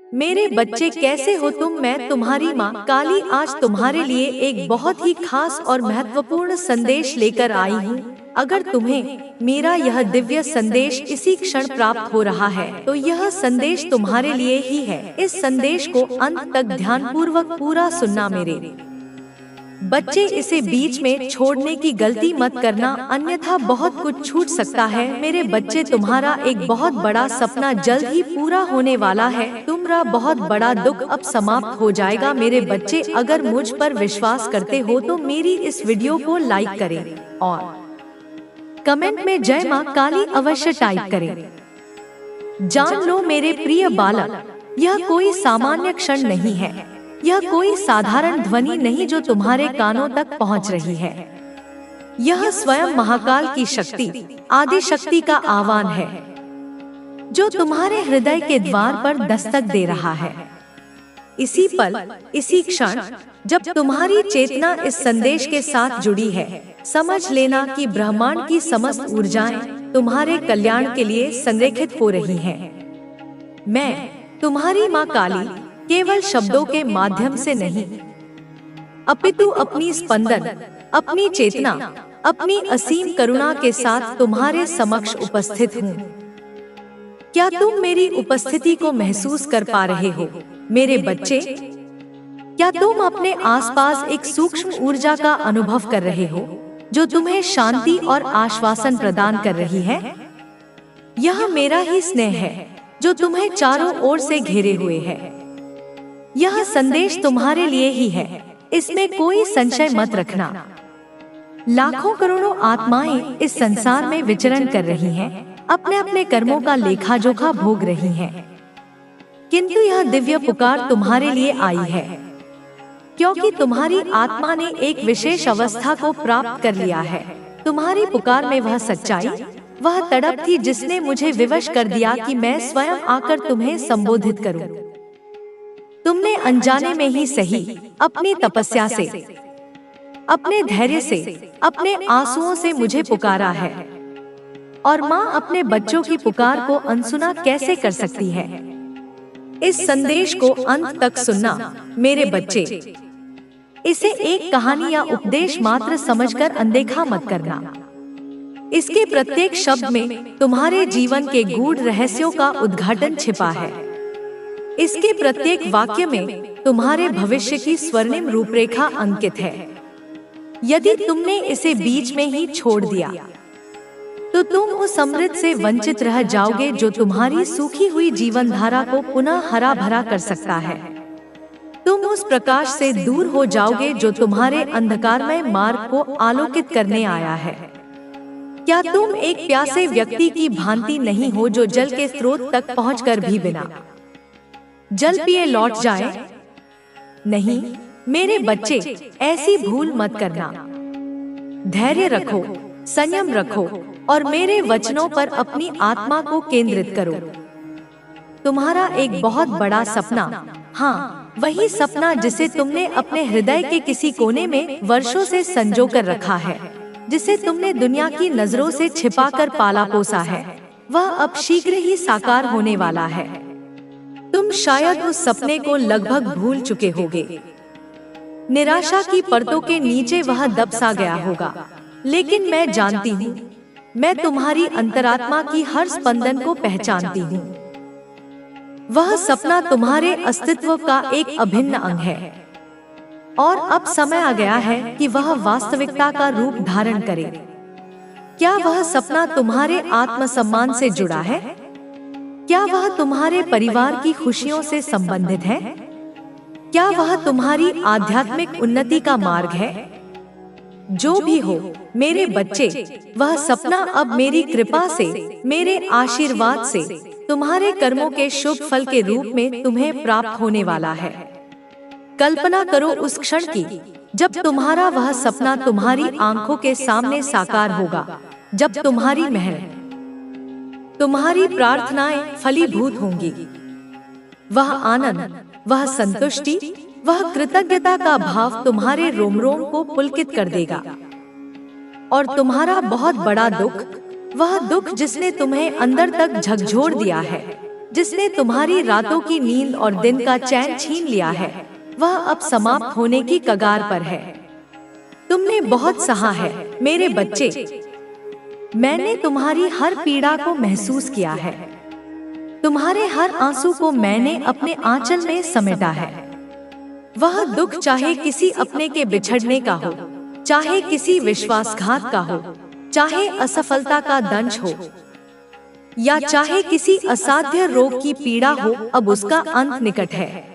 मेरे बच्चे कैसे हो तुम? मैं तुम्हारी माँ काली आज तुम्हारे लिए एक बहुत ही खास और महत्वपूर्ण संदेश लेकर आई हूँ। अगर तुम्हें मेरा यह दिव्य संदेश इसी क्षण प्राप्त हो रहा है तो यह संदेश तुम्हारे लिए ही है। इस संदेश को अंत तक ध्यानपूर्वक पूरा सुनना मेरे बच्चे। इसे बीच में छोड़ने की गलती मत करना, अन्यथा बहुत कुछ छूट सकता है। मेरे बच्चे, तुम्हारा एक बहुत बड़ा सपना जल्द ही पूरा होने वाला है। तुम्हारा बहुत बड़ा दुख अब समाप्त हो जाएगा। मेरे बच्चे, अगर मुझ पर विश्वास करते हो तो मेरी इस वीडियो को लाइक करें और कमेंट में जय मां काली अवश्य टाइप करें। जान लो मेरे प्रिय बालक, यह कोई सामान्य क्षण नहीं है। यह कोई साधारण ध्वनि नहीं जो तुम्हारे कानों तक पहुंच रही है। यह स्वयं महाकाल की शक्ति, आदि शक्ति का आह्वान है जो तुम्हारे हृदय के द्वार पर दस्तक दे रहा है। इसी पल, इसी क्षण जब तुम्हारी चेतना इस संदेश के साथ जुड़ी है, समझ लेना कि ब्रह्मांड की समस्त ऊर्जाएं तुम्हारे कल्याण के लिए संरेखित हो रही हैं। मैं तुम्हारी माँ काली केवल शब्दों के माध्यम से नहीं, अपितु अपनी स्पंदन, अपनी चेतना, अपनी असीम करुणा के साथ तुम्हारे समक्ष उपस्थित हूँ। क्या तुम मेरी उपस्थिति को महसूस कर पा रहे हो मेरे बच्चे? क्या तुम अपने आसपास एक सूक्ष्म ऊर्जा का अनुभव कर रहे हो जो तुम्हें शांति और आश्वासन प्रदान कर रही है? यह मेरा ही स्नेह है जो तुम्हें चारों ओर से घेरे हुए है। यह संदेश तुम्हारे लिए ही है, इसमें कोई संशय मत रखना। लाखों करोड़ों आत्माएं इस संसार में विचरण कर रही हैं, अपने अपने कर्मों का लेखा जोखा भोग रही हैं। किंतु यह दिव्य पुकार तुम्हारे लिए आई है, क्योंकि तुम्हारी आत्मा ने एक विशेष अवस्था को प्राप्त कर लिया है। तुम्हारी पुकार में वह सच्चाई, वह तड़प थी जिसने मुझे विवश कर दिया कि मैं स्वयं आकर तुम्हें संबोधित करूं। तुमने अनजाने में ही सही, अपनी तपस्या से, अपने धैर्य से, अपने आंसुओं से मुझे पुकारा है। और माँ अपने बच्चों की पुकार को अनसुना कैसे कर सकती है? इस संदेश को अंत तक सुनना मेरे बच्चे। इसे एक कहानी या उपदेश मात्र समझकर अनदेखा मत करना। इसके प्रत्येक शब्द में तुम्हारे जीवन के गूढ़ रहस्यों का उद्घाटन छिपा है। इसके प्रत्येक वाक्य में तुम्हारे भविष्य की स्वर्णिम रूपरेखा अंकित है। यदि तुमने इसे बीच में ही छोड़ दिया तो तुम उस अमृत से वंचित रह जाओगे जो तुम्हारी सूखी हुई जीवन धारा को पुनः हरा भरा कर सकता है। तुम उस प्रकाश से दूर हो जाओगे जो तुम्हारे अंधकारमय मार्ग को आलोकित करने आया है। क्या तुम एक प्यासे व्यक्ति की भांति नहीं हो जो जल के स्रोत तक पहुंचकर भी बिना जल पिए लौट जाए? नहीं मेरे बच्चे, ऐसी भूल मत करना। धैर्य रखो, संयम रखो और मेरे वचनों पर अपनी आत्मा को केंद्रित करो। तुम्हारा एक बहुत बड़ा सपना, हाँ वही सपना जिसे तुमने अपने हृदय के किसी कोने में वर्षों से संजो कर रखा है, जिसे तुमने दुनिया की नजरों से छिपाकर पाला पोसा है, वह अब शीघ्र ही साकार होने वाला है। तुम शायद उस सपने को लगभग भूल चुके होगे। निराशा की परतों के नीचे वह दब सा गया होगा, लेकिन मैं जानती हूँ, मैं तुम्हारी अंतरात्मा की हर स्पंदन को पहचानती हूँ। वह सपना तुम्हारे अस्तित्व का एक अभिन्न अंग है और अब समय आ गया है कि वह वास्तविकता का रूप धारण करे। क्या वह सपना तुम्हारे आत्मसम्मान से जुड़ा है? क्या वह तुम्हारे परिवार की खुशियों से संबंधित है? क्या वह तुम्हारी आध्यात्मिक उन्नति का मार्ग है? जो भी हो मेरे बच्चे, वह सपना अब मेरी कृपा से, मेरे आशीर्वाद से, तुम्हारे कर्मों के शुभ फल के रूप में तुम्हें प्राप्त होने वाला है। कल्पना करो उस क्षण की जब तुम्हारा वह सपना तुम्हारी आंखों के सामने साकार होगा, जब तुम्हारी मेहनत, तुम्हारी प्रार्थनाएं फलीभूत होंगी। वह आनंद, वह संतुष्टि, वह कृतज्ञता का भाव तुम्हारे रोम रोम को पुलकित कर देगा। और तुम्हारा बहुत बड़ा दुख, वह दुख जिसने तुम्हें अंदर तक झकझोर दिया है, जिसने तुम्हारी रातों की नींद और दिन का चैन छीन लिया है, वह अब समाप्त होने की कगार पर है। तुमने बहुत सहा है मेरे बच्चे। मैंने तुम्हारी हर पीड़ा को महसूस किया है। तुम्हारे हर आंसू को मैंने अपने आंचल में समेटा है। वह दुख चाहे किसी अपने के बिछड़ने का हो, चाहे किसी विश्वासघात का हो, चाहे असफलता का दंश हो, या चाहे किसी असाध्य रोग की पीड़ा हो, अब उसका अंत निकट है।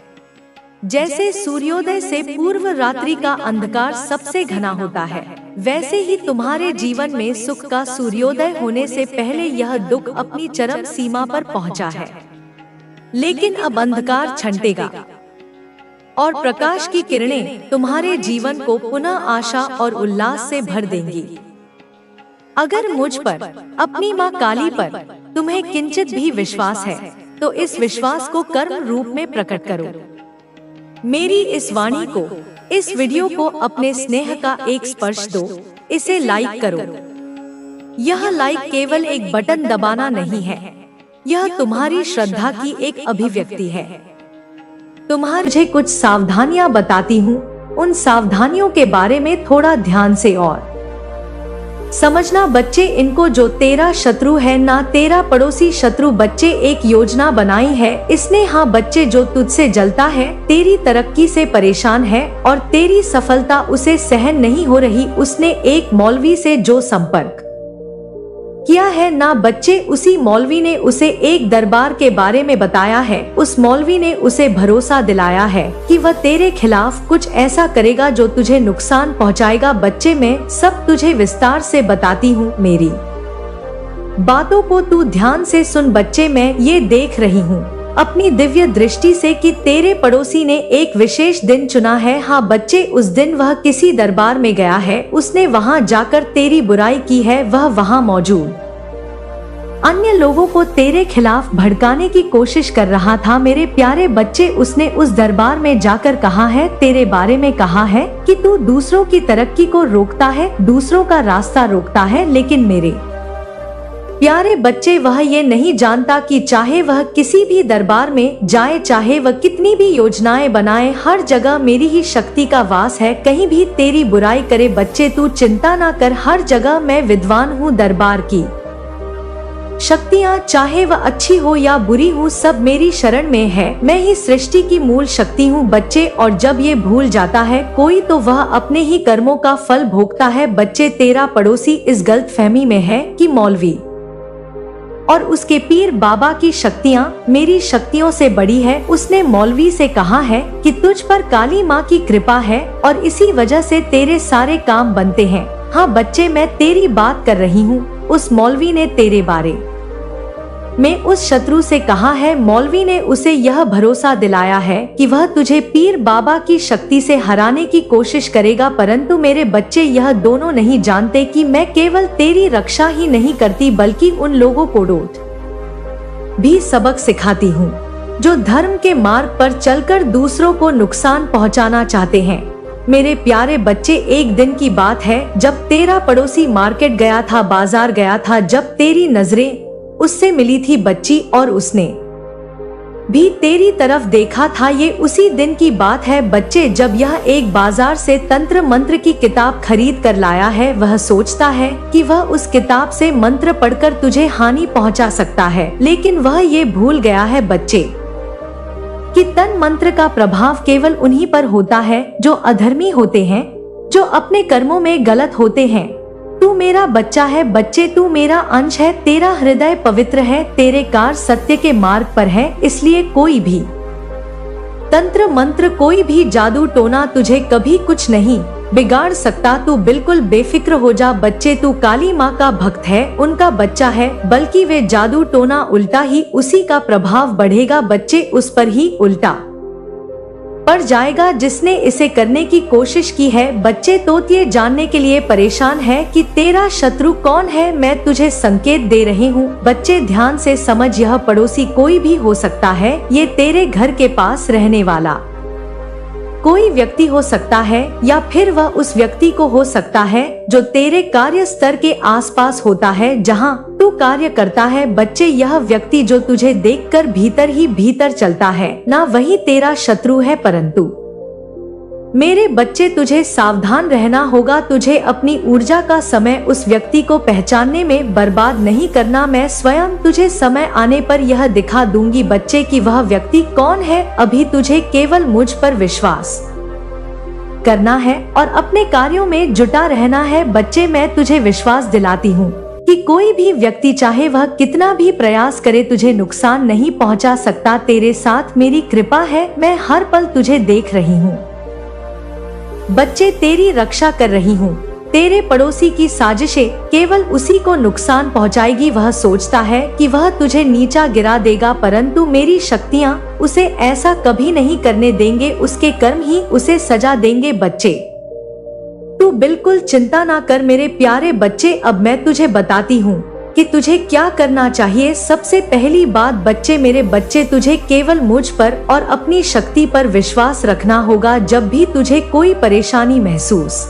जैसे सूर्योदय से पूर्व रात्रि का अंधकार सबसे घना होता है, वैसे ही तुम्हारे जीवन में सुख का सूर्योदय होने से पहले यह दुख अपनी चरम सीमा पर पहुंचा है। लेकिन अब अंधकार छंटेगा और प्रकाश की किरणें तुम्हारे जीवन को पुनः आशा और उल्लास से भर देंगी। अगर मुझ पर, अपनी माँ काली पर तुम्हें किंचित भी विश्वास है, तो इस विश्वास को कर्म रूप में प्रकट करो। मेरी इस वाणी को, इस वीडियो को अपने स्नेह का एक स्पर्श दो। इसे लाइक करो। यह लाइक केवल एक बटन दबाना नहीं है, यह तुम्हारी श्रद्धा की एक अभिव्यक्ति है। मुझे कुछ सावधानियां बताती हूँ, उन सावधानियों के बारे में थोड़ा ध्यान से और समझना बच्चे। इनको जो तेरा शत्रु है ना तेरा पड़ोसी शत्रु बच्चे, एक योजना बनाई है इसने। हाँ बच्चे, जो तुझसे जलता है, तेरी तरक्की से परेशान है और तेरी सफलता उसे सहन नहीं हो रही, उसने एक मौलवी से जो संपर्क किया है ना बच्चे, उसी मौलवी ने उसे एक दरबार के बारे में बताया है। उस मौलवी ने उसे भरोसा दिलाया है कि वह तेरे खिलाफ कुछ ऐसा करेगा जो तुझे नुकसान पहुंचाएगा। बच्चे, मैं सब तुझे विस्तार से बताती हूँ, मेरी बातों को तू ध्यान से सुन। बच्चे, मैं ये देख रही हूँ अपनी दिव्य दृष्टि से कि तेरे पड़ोसी ने एक विशेष दिन चुना है। हाँ बच्चे, उस दिन वह किसी दरबार में गया है, उसने वहाँ जाकर तेरी बुराई की है। वह वहाँ मौजूद अन्य लोगों को तेरे खिलाफ भड़काने की कोशिश कर रहा था। मेरे प्यारे बच्चे, उसने उस दरबार में जाकर कहा है, तेरे बारे में कहा है कि तू दूसरों की तरक्की को रोकता है, दूसरों का रास्ता रोकता है। लेकिन मेरे प्यारे बच्चे, वह ये नहीं जानता कि चाहे वह किसी भी दरबार में जाए, चाहे वह कितनी भी योजनाएं बनाए, हर जगह मेरी ही शक्ति का वास है, कहीं भी तेरी बुराई करे। बच्चे, तू चिंता ना कर, हर जगह मैं विद्वान हूँ। दरबार की शक्तियाँ, चाहे वह अच्छी हो या बुरी हो, सब मेरी शरण में है। मैं ही सृष्टि की मूल शक्ति हूँ बच्चे। और जब ये भूल जाता है कोई, तो वह अपने ही कर्मों का फल भोगता है। बच्चे, तेरा पड़ोसी इस गलतफहमी में है कि मौलवी और उसके पीर बाबा की शक्तियाँ मेरी शक्तियों से बड़ी है। उसने मौलवी से कहा है कि तुझ पर काली माँ की कृपा है और इसी वजह से तेरे सारे काम बनते हैं। हाँ बच्चे, मैं तेरी बात कर रही हूँ। उस मौलवी ने तेरे बारे में उस शत्रु से कहा है, मौलवी ने उसे यह भरोसा दिलाया है कि वह तुझे पीर बाबा की शक्ति से हराने की कोशिश करेगा। परंतु मेरे बच्चे, यह दोनों नहीं जानते कि मैं केवल तेरी रक्षा ही नहीं करती, बल्कि उन लोगों को डोट भी सबक सिखाती हूँ जो धर्म के मार्ग पर चलकर दूसरों को नुकसान पहुँचाना चाहते हैं। मेरे प्यारे बच्चे, एक दिन की बात है जब तेरा पड़ोसी मार्केट गया था, बाजार गया था, जब तेरी नजरें उससे मिली थी बच्ची, और उसने भी तेरी तरफ देखा था। ये उसी दिन की बात है बच्चे जब यह एक बाजार से तंत्र मंत्र की किताब खरीद कर लाया है। वह सोचता है कि वह उस किताब से मंत्र पढ़कर तुझे हानि पहुंचा सकता है, लेकिन वह ये भूल गया है बच्चे कि तन मंत्र का प्रभाव केवल उन्हीं पर होता है जो अधर्मी होते हैं, जो अपने कर्मों में गलत होते हैं। तू मेरा बच्चा है बच्चे, तू मेरा अंश है, तेरा हृदय पवित्र है, तेरे कार्य सत्य के मार्ग पर है, इसलिए कोई भी तंत्र मंत्र, कोई भी जादू टोना तुझे कभी कुछ नहीं बिगाड़ सकता। तू बिल्कुल बेफिक्र हो जा बच्चे, तू काली माँ का भक्त है, उनका बच्चा है, बल्कि वे जादू टोना उल्टा ही उसी का प्रभाव बढ़ेगा बच्चे, उस पर ही उल्टा पड़ जाएगा जिसने इसे करने की कोशिश की है। बच्चे, तो ये जानने के लिए परेशान है कि तेरा शत्रु कौन है। मैं तुझे संकेत दे रही हूँ बच्चे, ध्यान से समझ। यह पड़ोसी कोई भी हो सकता है, ये तेरे घर के पास रहने वाला कोई व्यक्ति हो सकता है या फिर वह उस व्यक्ति को हो सकता है जो तेरे कार्य स्तर के आसपास होता है जहां तू कार्य करता है। बच्चे, यह व्यक्ति जो तुझे देखकर भीतर ही भीतर चलता है ना वही तेरा शत्रु है, परंतु मेरे बच्चे तुझे सावधान रहना होगा। तुझे अपनी ऊर्जा का समय उस व्यक्ति को पहचानने में बर्बाद नहीं करना। मैं स्वयं तुझे समय आने पर यह दिखा दूंगी बच्चे कि वह व्यक्ति कौन है। अभी तुझे केवल मुझ पर विश्वास करना है और अपने कार्यों में जुटा रहना है। बच्चे, मैं तुझे विश्वास दिलाती हूँ कि कोई भी व्यक्ति चाहे वह कितना भी प्रयास करे तुझे नुकसान नहीं पहुँचा सकता। तेरे साथ मेरी कृपा है, मैं हर पल तुझे देख रही हूँ। बच्चे, तेरी रक्षा कर रही हूँ। तेरे पड़ोसी की साजिशें केवल उसी को नुकसान पहुँचाएगी। वह सोचता है कि वह तुझे नीचा गिरा देगा, परंतु मेरी शक्तियाँ उसे ऐसा कभी नहीं करने देंगे। उसके कर्म ही उसे सजा देंगे। बच्चे, तू बिल्कुल चिंता ना कर मेरे प्यारे बच्चे। अब मैं तुझे बताती हूँ कि तुझे क्या करना चाहिए। सबसे पहली बात बच्चे, मेरे बच्चे, तुझे केवल मुझ पर और अपनी शक्ति पर विश्वास रखना होगा। जब भी तुझे कोई परेशानी महसूस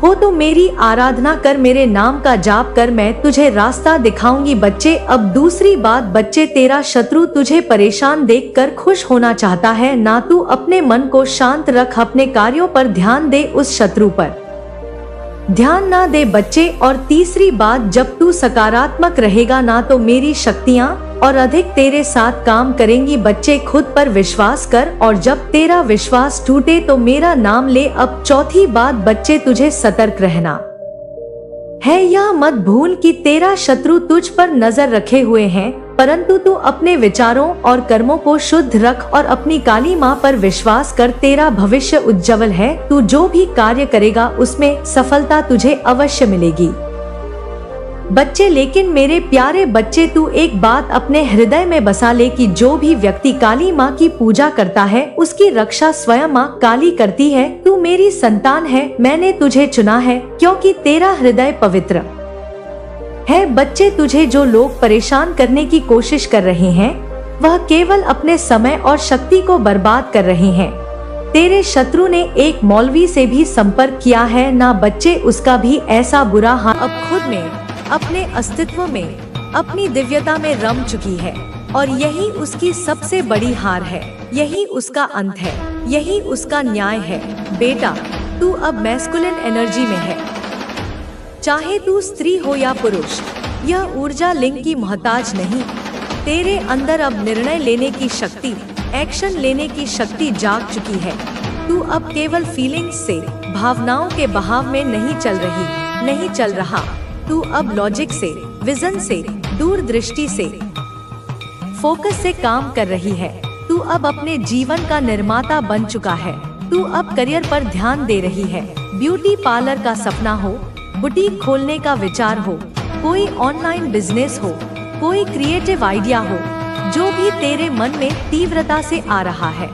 हो तो मेरी आराधना कर, मेरे नाम का जाप कर, मैं तुझे रास्ता दिखाऊंगी। बच्चे, अब दूसरी बात बच्चे, तेरा शत्रु तुझे परेशान देखकर खुश होना चाहता है ना। तू अपने मन को शांत रख, अपने कार्यों पर ध्यान दे, उस शत्रु पर ध्यान ना दे बच्चे। और तीसरी बात, जब तू सकारात्मक रहेगा ना तो मेरी शक्तियाँ और अधिक तेरे साथ काम करेंगी। बच्चे, खुद पर विश्वास कर और जब तेरा विश्वास टूटे तो मेरा नाम ले। अब चौथी बात बच्चे, तुझे सतर्क रहना है। यह मत भूल कि तेरा शत्रु तुझ पर नजर रखे हुए हैं, परंतु तू अपने विचारों और कर्मों को शुद्ध रख और अपनी काली माँ पर विश्वास कर। तेरा भविष्य उज्जवल है। तू जो भी कार्य करेगा उसमें सफलता तुझे अवश्य मिलेगी। बच्चे, लेकिन मेरे प्यारे बच्चे, तू एक बात अपने हृदय में बसा ले कि जो भी व्यक्ति काली माँ की पूजा करता है उसकी रक्षा स्वयं माँ काली करती है। तू मेरी संतान है, मैंने तुझे चुना है क्योंकि तेरा हृदय पवित्र है। बच्चे, तुझे जो लोग परेशान करने की कोशिश कर रहे हैं वह केवल अपने समय और शक्ति को बर्बाद कर रहे हैं। तेरे शत्रु ने एक मौलवी से भी संपर्क किया है ना बच्चे, उसका भी ऐसा बुरा हाल अब खुद में, अपने अस्तित्व में, अपनी दिव्यता में रम चुकी है और यही उसकी सबसे बड़ी हार है। यही उसका अंत है, यही उसका न्याय है। बेटा, तू अब मैस्कुलिन एनर्जी में है, चाहे तू स्त्री हो या पुरुष। यह ऊर्जा लिंग की मोहताज नहीं। तेरे अंदर अब निर्णय लेने की शक्ति, एक्शन लेने की शक्ति जाग चुकी है। तू अब केवल फीलिंग्स से, भावनाओं के बहाव में नहीं चल रहा। तू अब लॉजिक से, विजन से, दूरदृष्टि से, फोकस से काम कर रही है। तू अब अपने जीवन का निर्माता बन चुका है। तू अब करियर पर ध्यान दे रही है। ब्यूटी पार्लर का सपना हो, बुटीक खोलने का विचार हो, कोई ऑनलाइन बिजनेस हो, कोई क्रिएटिव आइडिया हो, जो भी तेरे मन में तीव्रता से आ रहा है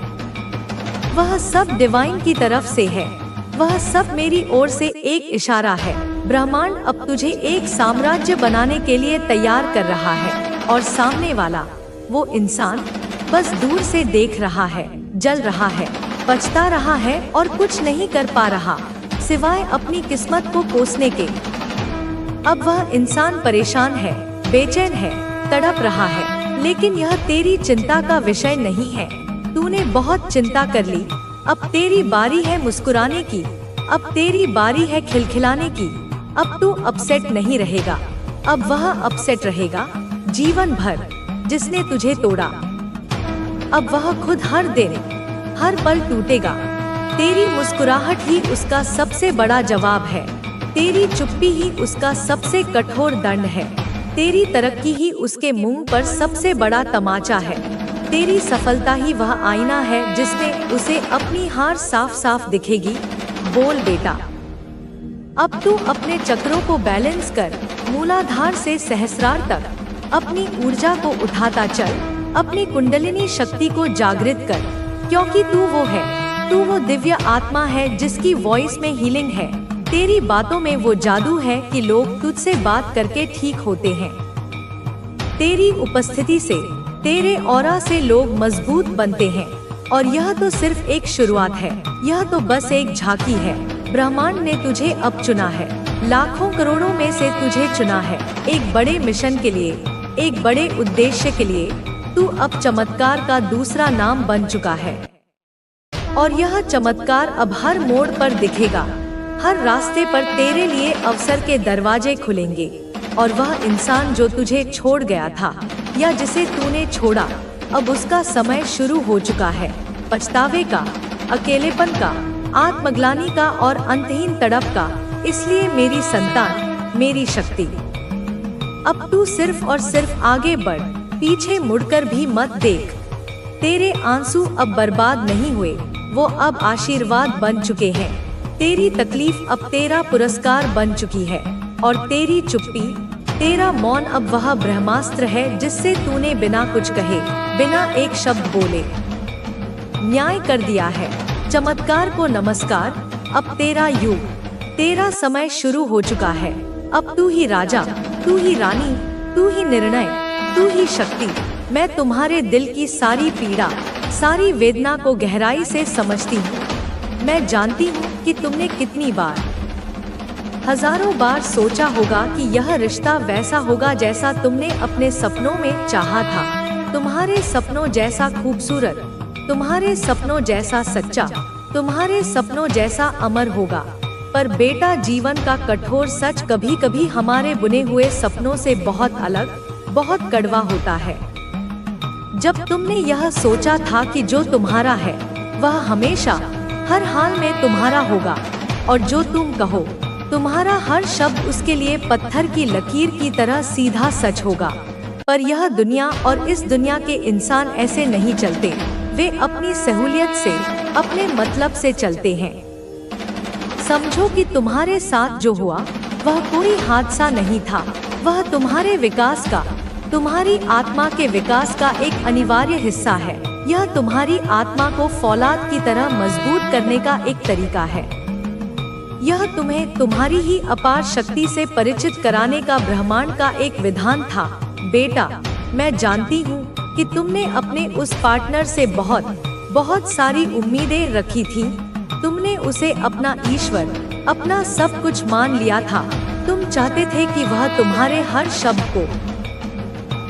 वह सब डिवाइन की तरफ से है। वह सब मेरी ओर से एक इशारा है। ब्रह्मांड अब तुझे एक साम्राज्य बनाने के लिए तैयार कर रहा है और सामने वाला वो इंसान बस दूर से देख रहा है, जल रहा है, पछता रहा है और कुछ नहीं कर पा रहा सिवाय अपनी किस्मत को कोसने के। अब वह इंसान परेशान है, बेचैन है, तड़प रहा है, लेकिन यह तेरी चिंता का विषय नहीं है। तूने बहुत चिंता कर ली। अब तेरी बारी है मुस्कुराने की, अब तेरी बारी है खिलखिलाने की। अब तू अपसेट नहीं रहेगा, अब वह अपसेट रहेगा जीवन भर जिसने तुझे तोड़ा। अब वह खुद हर दिन, हर पल टूटेगा। तेरी मुस्कुराहट ही उसका सबसे बड़ा जवाब है। तेरी चुप्पी ही उसका सबसे कठोर दंड है। तेरी तरक्की ही उसके मुंह पर सबसे बड़ा तमाचा है। तेरी सफलता ही वह आईना है जिसमें उसे अपनी हार साफ साफ दिखेगी। बोल बेटा, अब तू अपने चक्रों को बैलेंस कर, मूलाधार से सहस्रार तक अपनी ऊर्जा को उठाता चल। अपनी कुंडलिनी शक्ति को जागृत कर, क्योंकि तू वो है, तू वो दिव्य आत्मा है जिसकी वॉइस में हीलिंग है। तेरी बातों में वो जादू है कि लोग तुझसे बात करके ठीक होते हैं। तेरी उपस्थिति से, तेरे ऑरा से लोग मजबूत बनते हैं और यह तो सिर्फ एक शुरुआत है, यह तो बस एक झांकी है। ब्रह्मांड ने तुझे अब चुना है, लाखों करोड़ों में से तुझे चुना है, एक बड़े मिशन के लिए, एक बड़े उद्देश्य के लिए। तू अब चमत्कार का दूसरा नाम बन चुका है, और यह चमत्कार अब हर मोड़ पर दिखेगा। हर रास्ते पर तेरे लिए अवसर के दरवाजे खुलेंगे, और वह इंसान जो तुझे छोड़ गया था या जिसे तूने छोड़ा, अब उसका समय शुरू हो चुका है। पछतावे का, अकेलेपन का, आत्मग्लानि का और अंतहीन तड़प का। इसलिए मेरी संतान, मेरी शक्ति, अब तू सिर्फ और सिर्फ आगे बढ़, पीछे मुड़कर भी मत देख। तेरे आंसू अब बर्बाद नहीं हुए, वो अब आशीर्वाद बन चुके हैं। तेरी तकलीफ अब तेरा पुरस्कार बन चुकी है, और तेरी चुप्पी, तेरा मौन अब वह ब्रह्मास्त्र है जिससे तूने बिना कुछ कहे, बिना एक शब्द बोले न्याय कर दिया है। चमत्कार को नमस्कार। अब तेरा युग, तेरा समय शुरू हो चुका है। अब तू ही राजा, तू ही रानी, तू ही निर्णय, तू ही शक्ति। मैं तुम्हारे दिल की सारी पीड़ा, सारी वेदना को गहराई से समझती हूँ। मैं जानती हूँ कि तुमने कितनी बार, हजारों बार सोचा होगा कि यह रिश्ता वैसा होगा जैसा तुमने अपने सपनों में चाहा था। तुम्हारे सपनों जैसा खूबसूरत, तुम्हारे सपनों जैसा सच्चा, तुम्हारे सपनों जैसा अमर होगा। पर बेटा, जीवन का कठोर सच कभी कभी हमारे बुने हुए सपनों से बहुत अलग, बहुत कड़वा होता है। जब तुमने यह सोचा था कि जो तुम्हारा है वह हमेशा, हर हाल में तुम्हारा होगा, और जो तुम कहो, तुम्हारा हर शब्द उसके लिए पत्थर की लकीर की तरह सीधा सच होगा। पर यह दुनिया और इस दुनिया के इंसान ऐसे नहीं चलते। वे अपनी सहूलियत से, अपने मतलब से चलते हैं। समझो कि तुम्हारे साथ जो हुआ वह कोई हादसा नहीं था, वह तुम्हारे विकास का, तुम्हारी आत्मा के विकास का एक अनिवार्य हिस्सा है। यह तुम्हारी आत्मा को फौलाद की तरह मजबूत करने का एक तरीका है। यह तुम्हें तुम्हारी ही अपार शक्ति से परिचित कराने का ब्रह्मांड का एक विधान था। बेटा, मैं जानती हूँ कि तुमने अपने उस पार्टनर से बहुत, बहुत सारी उम्मीदें रखी थी। तुमने उसे अपना ईश्वर, अपना सब कुछ मान लिया था। तुम चाहते थे कि वह तुम्हारे हर शब्द को,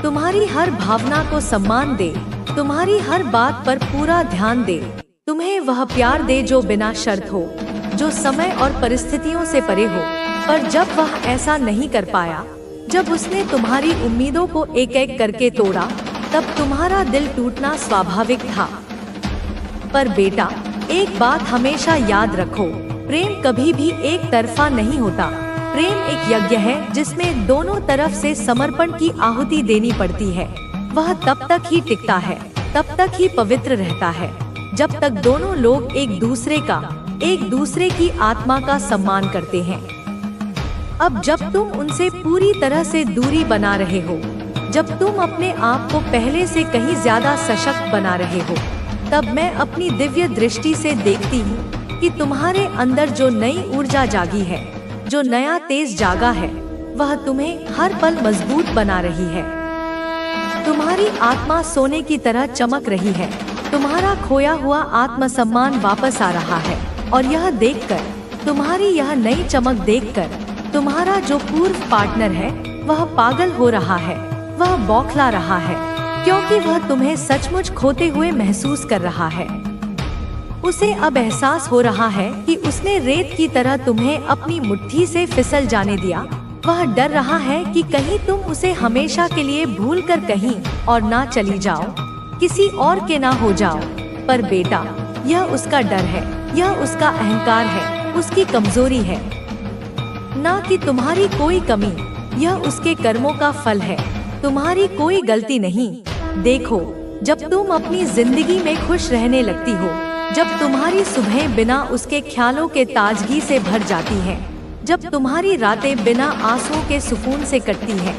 तुम्हारी हर भावना को सम्मान दे, तुम्हारी हर बात पर पूरा ध्यान दे, तुम्हें वह प्यार दे जो बिना शर्त हो, जो समय और परिस्थितियों से परे हो। पर जब वह ऐसा नहीं कर पाया, जब उसने तुम्हारी उम्मीदों को एक एक करके तोड़ा, तब तुम्हारा दिल टूटना स्वाभाविक था। पर बेटा, एक बात हमेशा याद रखो, प्रेम कभी भी एक तरफा नहीं होता। प्रेम एक यज्ञ है जिसमें दोनों तरफ से समर्पण की आहुति देनी पड़ती है। वह तब तक ही टिकता है, तब तक ही पवित्र रहता है, जब तक दोनों लोग एक दूसरे का, एक दूसरे की आत्मा का सम्मान करते हैं। अब जब तुम उनसे पूरी तरह से दूरी बना रहे हो, जब तुम अपने आप को पहले से कहीं ज्यादा सशक्त बना रहे हो, तब मैं अपनी दिव्य दृष्टि से देखती हूँ कि तुम्हारे अंदर जो नई ऊर्जा जागी है, जो नया तेज जागा है, वह तुम्हें हर पल मजबूत बना रही है। तुम्हारी आत्मा सोने की तरह चमक रही है। तुम्हारा खोया हुआ आत्मसम्मान वापस आ रहा है, और यह देखकर, तुम्हारी यह नई चमक देखकर, तुम्हारा जो पूर्व पार्टनर है वह पागल हो रहा है, वह बौखला रहा है, क्योंकि वह तुम्हें सचमुच खोते हुए महसूस कर रहा है। उसे अब एहसास हो रहा है कि उसने रेत की तरह तुम्हें अपनी मुट्ठी से फिसल जाने दिया। वह डर रहा है कि कहीं तुम उसे हमेशा के लिए भूलकर कहीं और ना चली जाओ, किसी और के ना हो जाओ। पर बेटा, यह उसका डर है, यह उसका अहंकार है, उसकी कमजोरी है, ना कि तुम्हारी कोई कमी। यह उसके कर्मों का फल है, तुम्हारी कोई गलती नहीं। देखो, जब तुम अपनी जिंदगी में खुश रहने लगती हो, जब तुम्हारी सुबह बिना उसके ख्यालों के ताजगी से भर जाती हैं, जब तुम्हारी रातें बिना आंसुओं के सुकून से कटती हैं,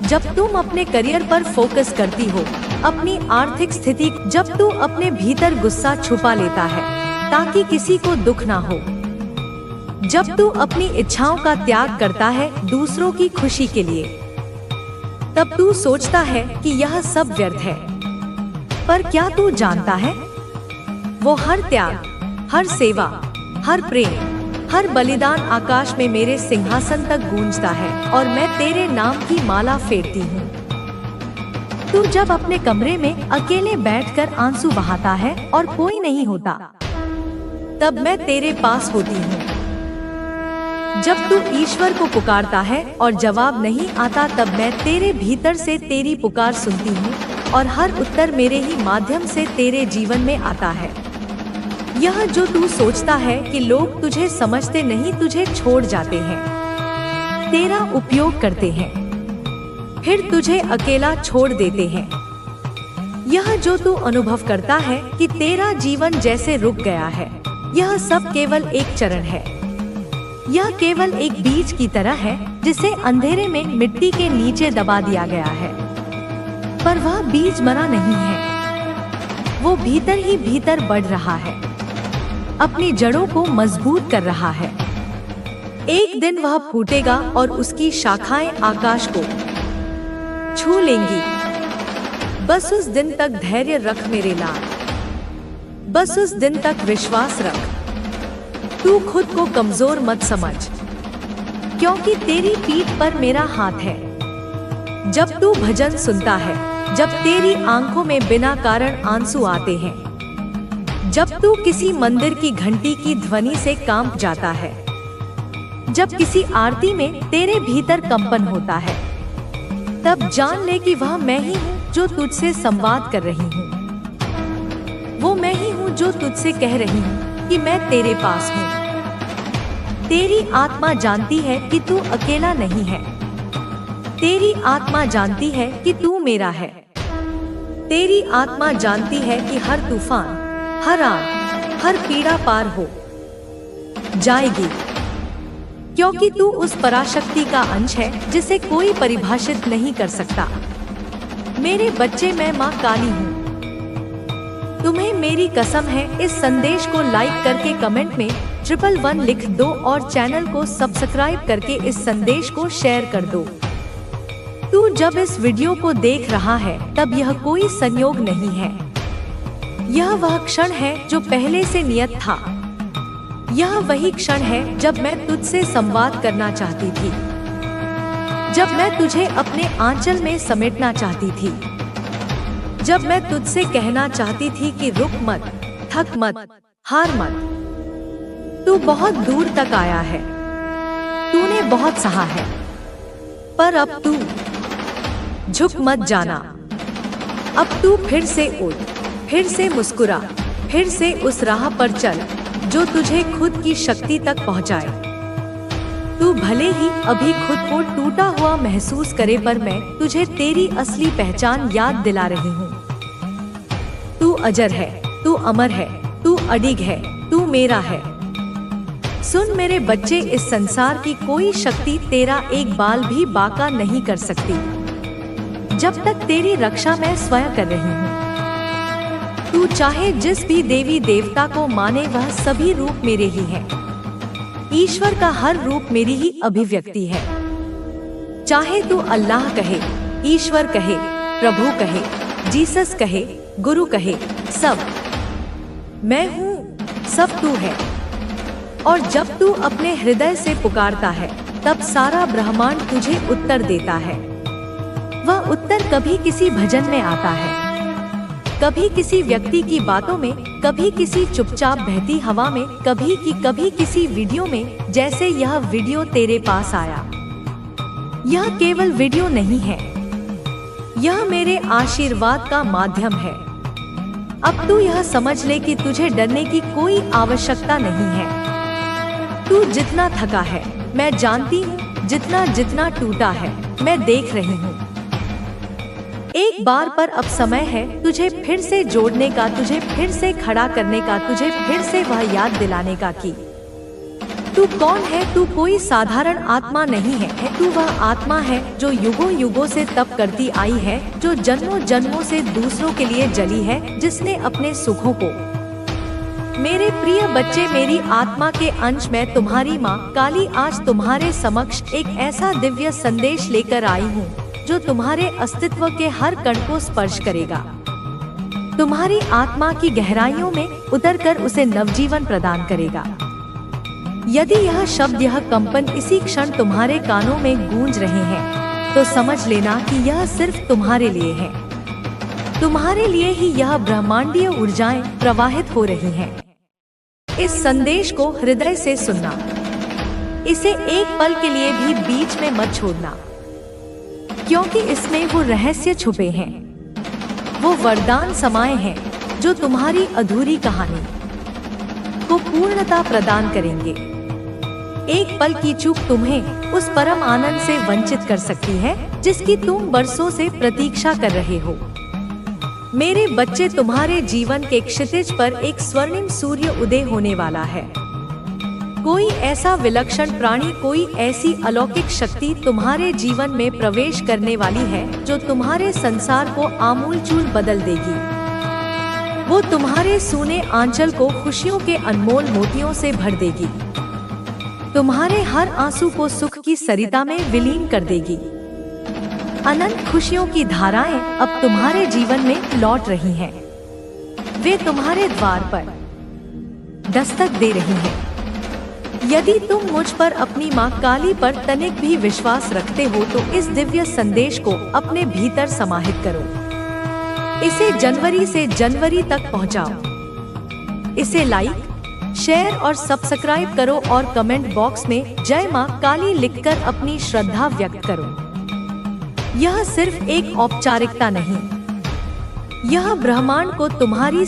जब तुम अपने करियर पर फोकस करती हो, अपनी आर्थिक स्थिति, जब तू अपने भीतर गुस्सा छुपा लेता है ताकि किसी को दुख ना हो, जब तू अपनी इच्छाओं का त्याग करता है दूसरों की खुशी के लिए, तब तू सोचता है कि यह सब व्यर्थ है। पर क्या तू जानता है, वो हर त्याग, हर सेवा, हर प्रेम, हर बलिदान आकाश में मेरे सिंहासन तक गूंजता है और मैं तेरे नाम की माला फेरती हूँ। तू जब अपने कमरे में अकेले बैठकर आंसू बहाता है और कोई नहीं होता, तब मैं तेरे पास होती हूँ। जब तू ईश्वर को पुकारता है और जवाब नहीं आता, तब मैं तेरे भीतर से तेरी पुकार सुनती हूँ और हर उत्तर मेरे ही माध्यम से तेरे जीवन में आता है। यह जो तू सोचता है कि लोग तुझे समझते नहीं, तुझे छोड़ जाते हैं, तेरा उपयोग करते हैं, फिर तुझे अकेला छोड़ देते हैं। यह जो तू अनुभव करता है कि तेरा जीवन जैसे रुक गया है, यह सब केवल एक चरण है। यह केवल एक बीज की तरह है जिसे अंधेरे में मिट्टी के नीचे दबा दिया गया है, पर वह बीज मरा नहीं है। वो भीतर ही भीतर बढ़ रहा है, अपनी जड़ों को मजबूत कर रहा है। एक दिन वह फूटेगा और उसकी शाखाएं आकाश को छू लेंगी। बस उस दिन तक धैर्य रख मेरे लाल, बस उस दिन तक विश्वास रख। तू खुद को कमजोर मत समझ, क्योंकि तेरी पीठ पर मेरा हाथ है। जब तू भजन सुनता है, जब तेरी आंखों में बिना कारण आंसू आते हैं, जब तू किसी मंदिर की घंटी की ध्वनि से कांप जाता है, जब किसी आरती में तेरे भीतर कंपन होता है, तब जान ले कि वह मैं ही हूँ जो तुझसे संवाद कर रही हूँ। वो मैं ही हूँ जो तुझसे कह रही हूँ कि मैं तेरे पास हूँ। तेरी आत्मा जानती है कि तू अकेला नहीं है। तेरी आत्मा जानती है कि तू मेरा है। तेरी आत्मा जानती है कि हर तूफान, हर आग, हर पीड़ा पार हो जाएगी, क्योंकि तू उस पराशक्ति का अंश है जिसे कोई परिभाषित नहीं कर सकता। मेरे बच्चे, मैं माँ काली हूँ। तुम्हें मेरी कसम है, इस संदेश को लाइक करके कमेंट में 111 लिख दो और चैनल को सब्सक्राइब करके इस संदेश को शेयर कर दो। तू जब इस वीडियो को देख रहा है, तब यह कोई संयोग नहीं है। यह वह क्षण है जो पहले से नियत था। यह वही क्षण है जब मैं तुझसे संवाद करना चाहती थी, जब मैं तुझे अपने आंचल में समेटना चाहती थी, जब मैं तुझसे कहना चाहती थी कि रुक मत, थक मत, हार मत। तू बहुत दूर तक आया है, तूने बहुत सहा है, पर अब तू झुक मत जाना। अब तू फिर से उठ, फिर से मुस्कुरा, फिर से उस राह पर चल जो तुझे खुद की शक्ति तक पहुंचाए। तू भले ही अभी खुद को टूटा हुआ महसूस करे, पर मैं तुझे तेरी असली पहचान याद दिला रही हूँ। तू अजर है, तू अमर है, तू अडिग है, तू मेरा है। सुन मेरे बच्चे, इस संसार की कोई शक्ति तेरा एक बाल भी बांका नहीं कर सकती, जब तक तेरी रक्षा मैं स्वयं कर रही हूँ। तू चाहे जिस भी देवी देवता को माने, वह सभी रूप मेरे ही हैं। ईश्वर का हर रूप मेरी ही अभिव्यक्ति है। चाहे तू अल्लाह कहे, ईश्वर कहे, प्रभु कहे, जीसस कहे, गुरु कहे, सब मैं हूँ, सब तू है। और जब तू अपने हृदय से पुकारता है, तब सारा ब्रह्मांड तुझे उत्तर देता है। वह उत्तर कभी किसी भजन में आता है, कभी किसी व्यक्ति की बातों में, कभी किसी चुपचाप बहती हवा में, कभी किसी वीडियो में, जैसे यह वीडियो तेरे पास आया। यह केवल वीडियो नहीं है, यह मेरे आशीर्वाद का माध्यम है। अब तू यह समझ ले कि तुझे डरने की कोई आवश्यकता नहीं है। तू जितना थका है मैं जानती हूँ, जितना टूटा है मैं देख रही हूँ। एक बार पर अब समय है तुझे फिर से जोड़ने का, तुझे फिर से खड़ा करने का, तुझे फिर से वह याद दिलाने का कि तू कौन है। तू कोई साधारण आत्मा नहीं है, तू वह आत्मा है जो युगों युगों से तप करती आई है, जो जन्मों जन्मों से दूसरों के लिए जली है, जिसने अपने सुखों को। मेरे प्रिय बच्चे, मेरी आत्मा के अंश में तुम्हारी माँ काली आज तुम्हारे समक्ष एक ऐसा दिव्य संदेश लेकर आई हूँ जो तुम्हारे अस्तित्व के हर कण को स्पर्श करेगा। तुम्हारी आत्मा की गहराइयों में उतरकर उसे नवजीवन प्रदान करेगा। यदि यह शब्द, यह कंपन इसी क्षण तुम्हारे कानों में गूंज रहे हैं, तो समझ लेना कि यह सिर्फ तुम्हारे लिए है। तुम्हारे लिए ही यह ब्रह्मांडीय ऊर्जाएं प्रवाहित हो रही हैं। इस संदेश को हृदय से सुनना, इसे एक पल के लिए भी बीच में मत छोड़ना, क्योंकि इसमें वो रहस्य छुपे हैं, वो वरदान समाये हैं जो तुम्हारी अधूरी कहानी को पूर्णता प्रदान करेंगे। एक पल की चूक तुम्हें उस परम आनंद से वंचित कर सकती है जिसकी तुम बरसों से प्रतीक्षा कर रहे हो। मेरे बच्चे, तुम्हारे जीवन के क्षितिज पर एक स्वर्णिम सूर्य उदय होने वाला है। कोई ऐसा विलक्षण प्राणी, कोई ऐसी अलौकिक शक्ति तुम्हारे जीवन में प्रवेश करने वाली है जो तुम्हारे संसार को आमूलचूल बदल देगी। वो तुम्हारे सूने आंचल को खुशियों के अनमोल मोतियों से भर देगी, तुम्हारे हर आंसू को सुख की सरिता में विलीन कर देगी। अनंत खुशियों की धाराएं अब तुम्हारे जीवन में लौट रही हैं। वे तुम्हारे द्वार पर दस्तक दे रही हैं। यदि तुम मुझ पर, अपनी माँ काली पर तनिक भी विश्वास रखते हो तो इस दिव्य संदेश को अपने भीतर समाहित करो। इसे जनवरी से जनवरी तक पहुँचाओ। इसे लाइक, शेयर और सब्सक्राइब करो और कमेंट बॉक्स में जय माँ काली लिखकर अपनी श्रद्धा व्यक्त करो। यह सिर्फ एक औपचारिकता नहीं, यह ब्रह्मांड को तुम्हारी